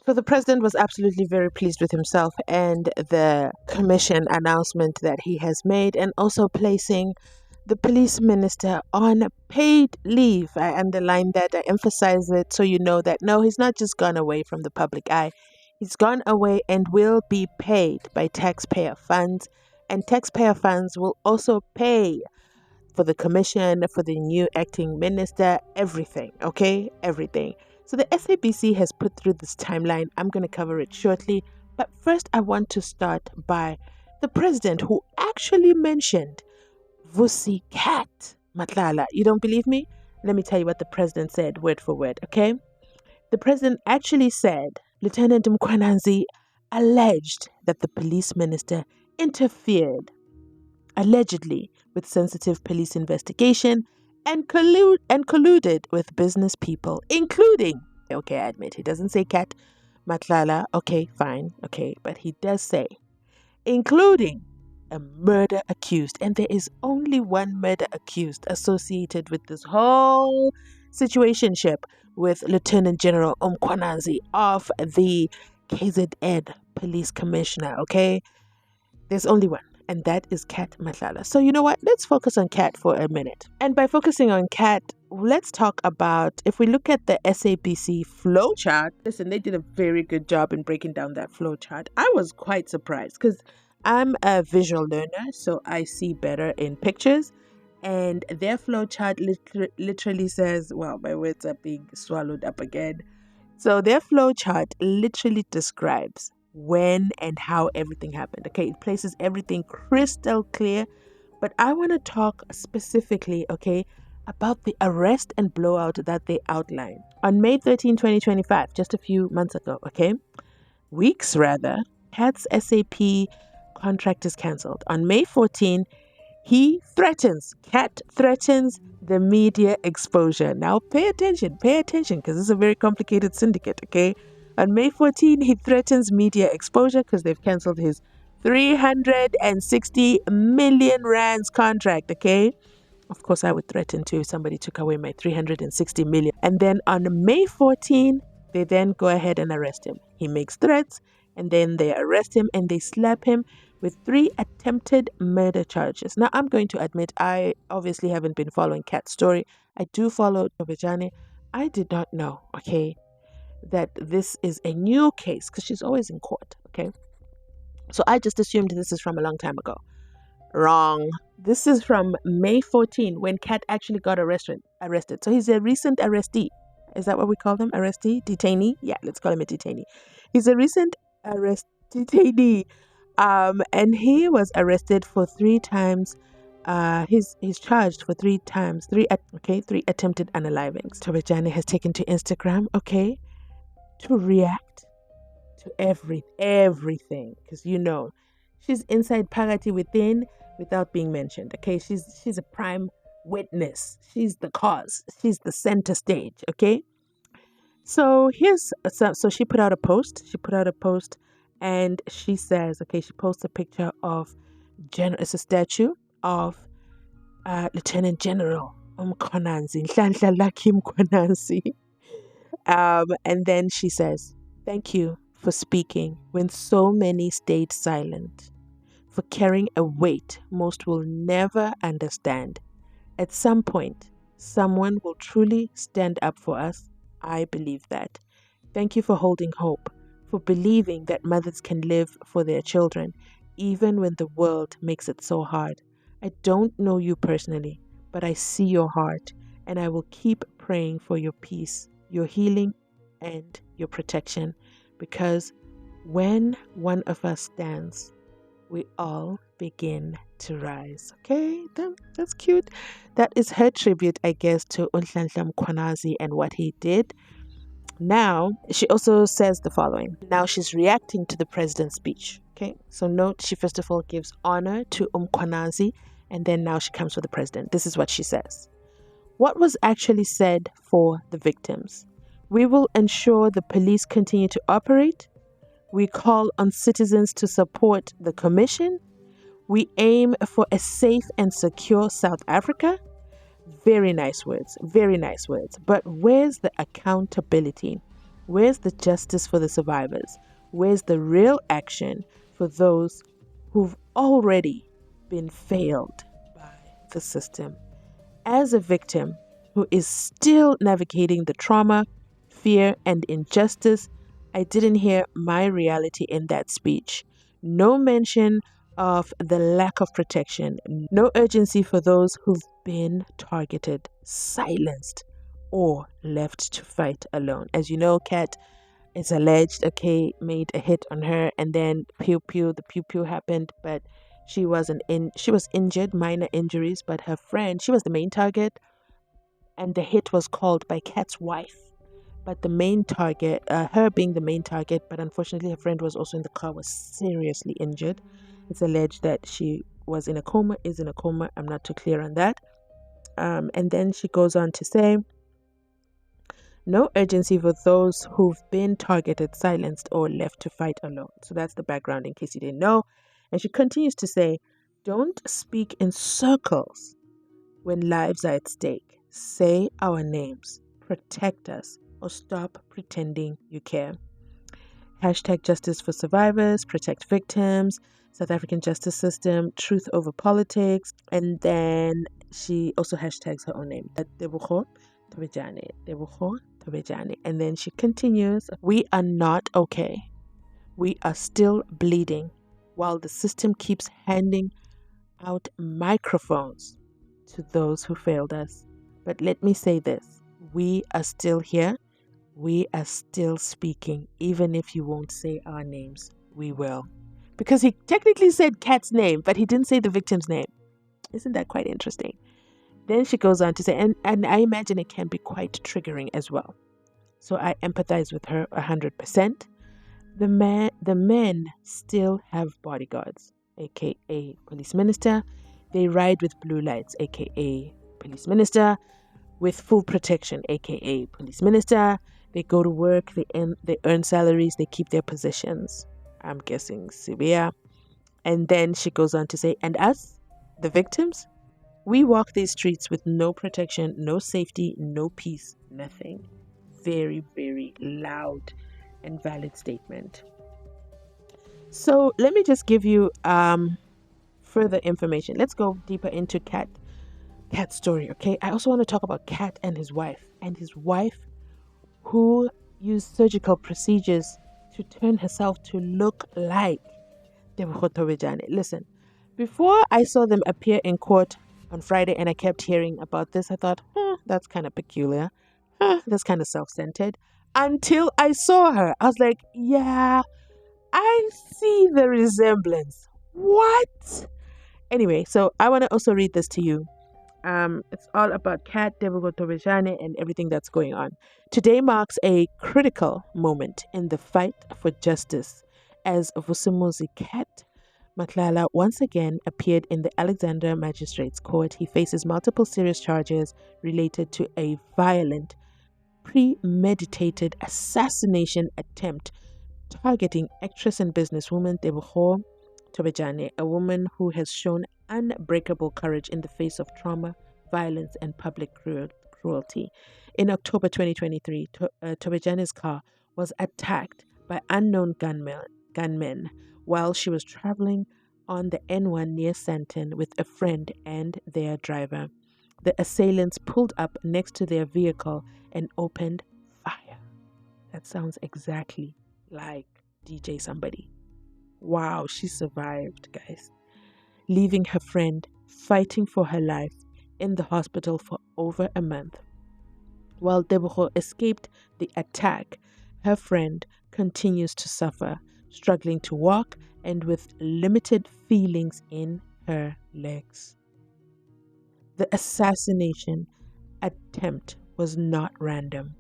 So the president was absolutely very pleased with himself and the commission announcement that he has made, and also placing the police minister on paid leave. I underline that, I emphasize it so you know that no, he's not just gone away from the public eye. He's gone away and will be paid by taxpayer funds, and taxpayer funds will also pay for the commission, for the new acting minister, everything, okay? Everything. So the SABC has put through this timeline. I'm going to cover it shortly. But first, I want to start by the president, who actually mentioned Vusi CAT MATLALA. You don't believe me? Let me tell you what the president said word for word, okay? The president actually said Lieutenant Mkhwanazi alleged that the police minister interfered, allegedly, with sensitive police investigation and colluded with business people, including, okay, I admit, he doesn't say CAT MATLALA, okay, fine, okay, but he does say, including a murder accused. And there is only one murder accused associated with this whole situationship with Lieutenant General Mkhwanazi of the KZN Police Commissioner, okay? There's only one, and that is CAT MATLALA. So you know what? Let's focus on CAT for a minute. And by focusing on CAT, let's talk about, if we look at the SABC flowchart, listen, they did a very good job in breaking down that flowchart. I was quite surprised because I'm a visual learner, so I see better in pictures. And their flowchart literally says, well, my words are being swallowed up again. So their flowchart literally describes when and how everything happened. Okay, it places everything crystal clear. But I want to talk specifically, okay, about the arrest and blowout that they outlined. On May 13, 2025, just a few months ago, okay, weeks rather, CAT's SAP contract is cancelled. On May 14, CAT threatens the media exposure. Now pay attention, because this is a very complicated syndicate, okay? On May 14, he threatens media exposure because they've cancelled his 360 million rands contract, okay? Of course, I would threaten too if somebody took away my 360 million. And then on May 14, they then go ahead and arrest him. He makes threats, and then they arrest him and they slap him with 3 attempted murder charges. Now, I'm going to admit, I obviously haven't been following CAT's story. I do follow Thobejane. I did not know, okay, that this is a new case because she's always in court, okay? So I just assumed this is from a long time ago. Wrong. This is from May 14 when CAT actually got arrested. So he's a recent arrestee. Is that what we call them? Arrestee? Detainee? Yeah, let's call him a detainee. He's a recent detainee. And he was arrested for 3 times. He's charged for 3 times. 3 attempted unalivings. Thobejane has taken to Instagram, okay, to react to everything, because you know she's inside Pagati within without being mentioned. Okay, she's a prime witness. She's the cause. She's the center stage. Okay, so so she put out a post. And she says, okay, she posts a picture of it's a statue of Lieutenant General Mkhwanazi, Nhlanhla Lucky Mkhwanazi. And then she says, thank you for speaking when so many stayed silent, for carrying a weight most will never understand. At some point, someone will truly stand up for us. I believe that. Thank you for holding hope, for believing that mothers can live for their children, even when the world makes it so hard. I don't know you personally, but I see your heart, and I will keep praying for your peace, your healing, and your protection, because when one of us stands, we all begin to rise. Okay, that's cute. That is her tribute, I guess, to Nhlanhla Mkhwanazi and what he did. Now, she also says the following. Now she's reacting to the president's speech. Okay, so note, she first of all gives honor to Mkhwanazi, and then now she comes for the president. This is what she says. What was actually said for the victims? We will ensure the police continue to operate. We call on citizens to support the commission. We aim for a safe and secure South Africa. Very nice words, very nice words. But where's the accountability? Where's the justice for the survivors? Where's the real action for those who've already been failed by the system? As a victim who is still navigating the trauma, fear, and injustice, I didn't hear my reality in that speech. No mention of the lack of protection, no urgency for those who've been targeted, silenced, or left to fight alone. As you know, Kat is alleged, okay, made a hit on her, and then the pew pew happened, but she wasn't in. She was injured, minor injuries, but her friend, she was the main target, and the hit was called by Kat's wife. But the main target, her being the main target, but unfortunately her friend was also in the car, was seriously injured. It's alleged that she was in a coma, is in a coma. I'm not too clear on that. And then she goes on to say, no urgency for those who've been targeted, silenced, or left to fight alone. So that's the background in case you didn't know. And she continues to say, don't speak in circles when lives are at stake. Say our names, protect us, or stop pretending you care. Hashtag justice for survivors, protect victims, South African justice system, truth over politics. And then she also hashtags her own name, Tebogo Thobejane, Tebogo Thobejane. And then she continues, we are not okay. We are still bleeding while the system keeps handing out microphones to those who failed us. But let me say this, we are still here. We are still speaking. Even if you won't say our names, we will. Because he technically said Kat's name, but he didn't say the victim's name. Isn't that quite interesting? Then she goes on to say, and I imagine it can be quite triggering as well. So I empathize with her 100%. The men still have bodyguards, aka police minister. They ride with blue lights, aka police minister, with full protection, aka police minister. They go to work, they earn salaries, they keep their positions. I'm guessing Sibia. And then she goes on to say, and us, the victims, we walk these streets with no protection, no safety, no peace, nothing. Very, very loud and valid statement. So let me just give you further information. Let's go deeper into Kat's story, okay? I also want to talk about Kat and his wife who used surgical procedures to turn herself to look like Tebogo Thobejane. Listen, before I saw them appear in court on Friday and I kept hearing about this, I thought, that's kind of peculiar. That's kind of self-centered. Until I saw her, I was like, yeah, I see the resemblance. What? Anyway, so I want to also read this to you. It's all about Kat, Tebogo Thobejane, and everything that's going on. Today marks a critical moment in the fight for justice as Vusimuzi CAT MATLALA once again appeared in the Alexandra Magistrates Court. He faces multiple serious charges related to a violent, premeditated assassination attempt targeting actress and businesswoman Tebogo Thobejane, a woman who has shown unbreakable courage in the face of trauma, violence, and public cruelty. In October 2023, Thobejane's car was attacked by unknown gunmen while she was traveling on the N1 near Sandton with a friend and their driver. The assailants pulled up next to their vehicle and opened fire. That sounds exactly like DJ Somebody. Wow, she survived, guys, leaving her friend fighting for her life in the hospital for over a month. While Tebogo escaped the attack, her friend continues to suffer, struggling to walk and with limited feelings in her legs. The assassination attempt was not random.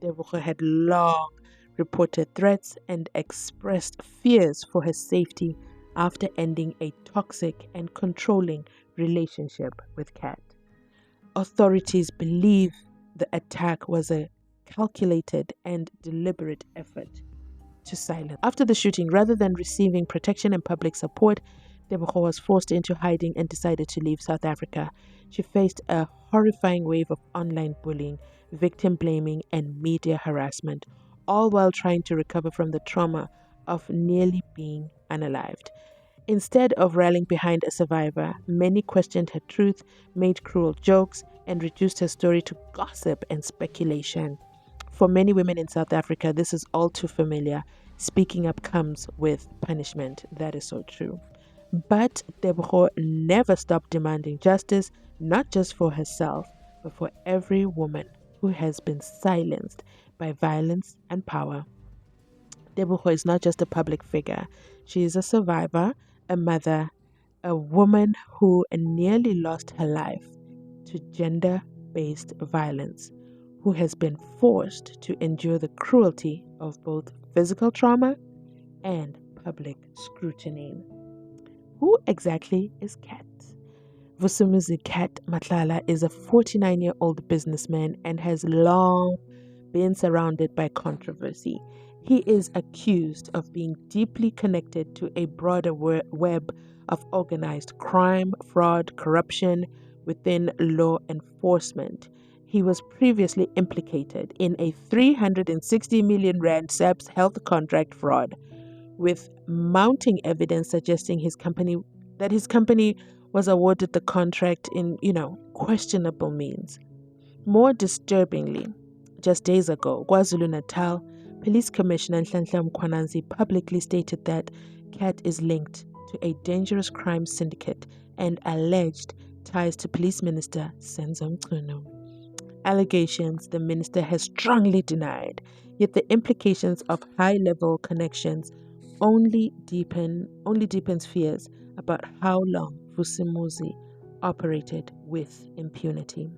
Tebogo had long reported threats and expressed fears for her safety after ending a toxic and controlling relationship with Kat. Authorities believe the attack was a calculated and deliberate effort to silence. After the shooting, rather than receiving protection and public support, Tebogo was forced into hiding and decided to leave South Africa. She faced a horrifying wave of online bullying, victim blaming, and media harassment, all while trying to recover from the trauma of nearly being unalived. Instead of rallying behind a survivor, many questioned her truth, made cruel jokes, and reduced her story to gossip and speculation. For many women in South Africa, this is all too familiar. Speaking up comes with punishment. That is so true. But Tebogo never stopped demanding justice, not just for herself, but for every woman who has been silenced by violence and power. Tebogo is not just a public figure. She is a survivor, a mother, a woman who nearly lost her life to gender-based violence, who has been forced to endure the cruelty of both physical trauma and public scrutiny. Who exactly is CAT? CAT MATLALA is a 49-year-old businessman and has long been surrounded by controversy. He is accused of being deeply connected to a broader web of organized crime, fraud, corruption within law enforcement. He was previously implicated in a 360 million rand SAPS health contract fraud, with mounting evidence suggesting his company was awarded the contract in, questionable means. More disturbingly, just days ago, KwaZulu-Natal Police Commissioner Nhlanhla Mkhwanazi publicly stated that CAT is linked to a dangerous crime syndicate and alleged ties to Police Minister Senzo Mchunu. Allegations the minister has strongly denied, yet the implications of high-level connections only deepens fears about how long Vusimuzi operated with impunity.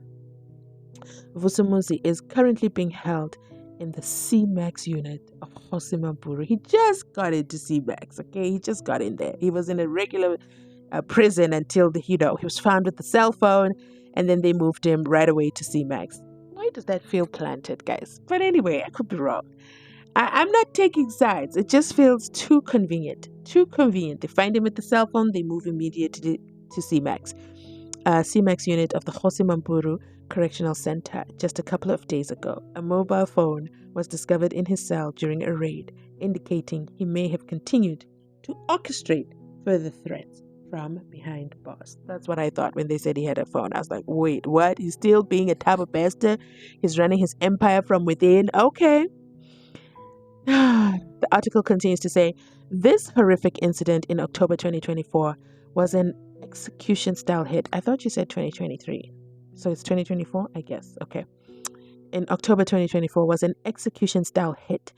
Vusimuzi is currently being held in the CMAX unit of Hosimamburu. He just got into CMAX, okay? He just got in there. He was in a regular prison until he was found with the cell phone, and then they moved him right away to CMAX. Why does that feel planted, guys? But anyway, I could be wrong. I'm not taking sides. It just feels too convenient. Too convenient. They find him with the cell phone, they move immediately to CMAX. CMAX unit of the Hosimamburu Correctional Center. Just a couple of days ago, a mobile phone was discovered in his cell during a raid, indicating he may have continued to orchestrate further threats from behind bars. That's what I thought when they said he had a phone. I was like, wait, what? He's still being a type of bastard? He's running his empire from within? Okay. The article continues to say, this horrific incident in October 2024 was an execution-style hit. I thought you said 2023. So it's 2024, I guess. Okay. In October 2024 was an execution-style hit,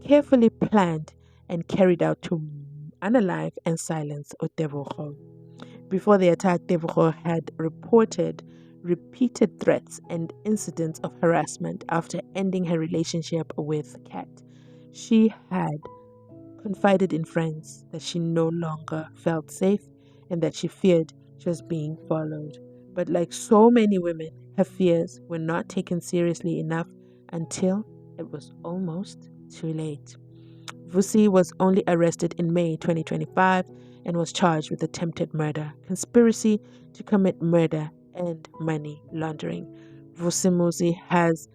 carefully planned and carried out to unalive and silence Tebogo. Before the attack, Tebogo had reported repeated threats and incidents of harassment after ending her relationship with CAT. She had confided in friends that she no longer felt safe and that she feared she was being followed. But like so many women, her fears were not taken seriously enough until it was almost too late. Vusi was only arrested in May 2025 and was charged with attempted murder, conspiracy to commit murder, and money laundering. Vusimuzi has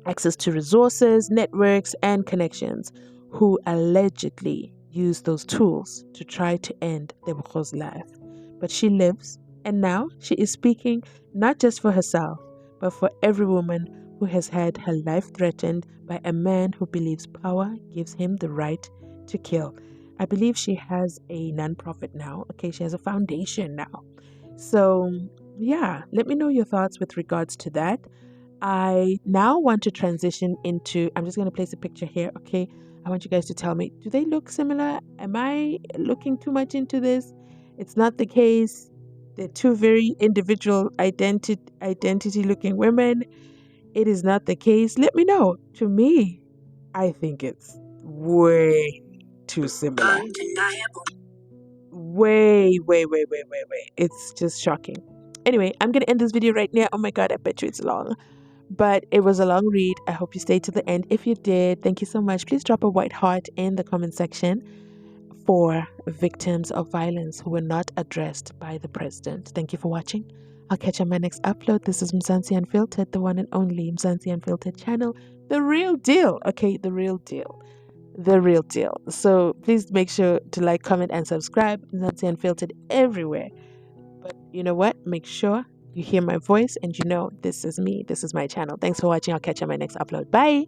access to resources, networks, and connections who allegedly use those tools to try to end Tebogo's life. But she lives, and now she is speaking not just for herself, but for every woman who has had her life threatened by a man who believes power gives him the right to kill. I believe she has a non-profit now. Okay, she has a foundation now. So, yeah, let me know your thoughts with regards to that. I now want to transition into, I'm just going to place a picture here, okay? I want you guys to tell me, do they look similar? Am I looking too much into this? It's not the case. They're two very individual identity looking women. It is not the case. Let me know. To me, I think it's way too similar. Undeniable. Way. It's just shocking. Anyway, I'm going to end this video right now. Oh my God, I bet you it's long. But it was a long read. I hope you stayed to the end. If you did, thank you so much. Please drop a white heart in the comment section for victims of violence who were not addressed by the president. Thank you for watching. I'll catch you on my next upload. This is Mzansi Unfiltered, the one and only Mzansi Unfiltered channel. The real deal. Okay, the real deal. The real deal. So please make sure to like, comment, and subscribe. Mzansi Unfiltered everywhere. But you know what? Make sure you hear my voice and you know this is me. This is my channel. Thanks for watching. I'll catch you on my next upload. Bye.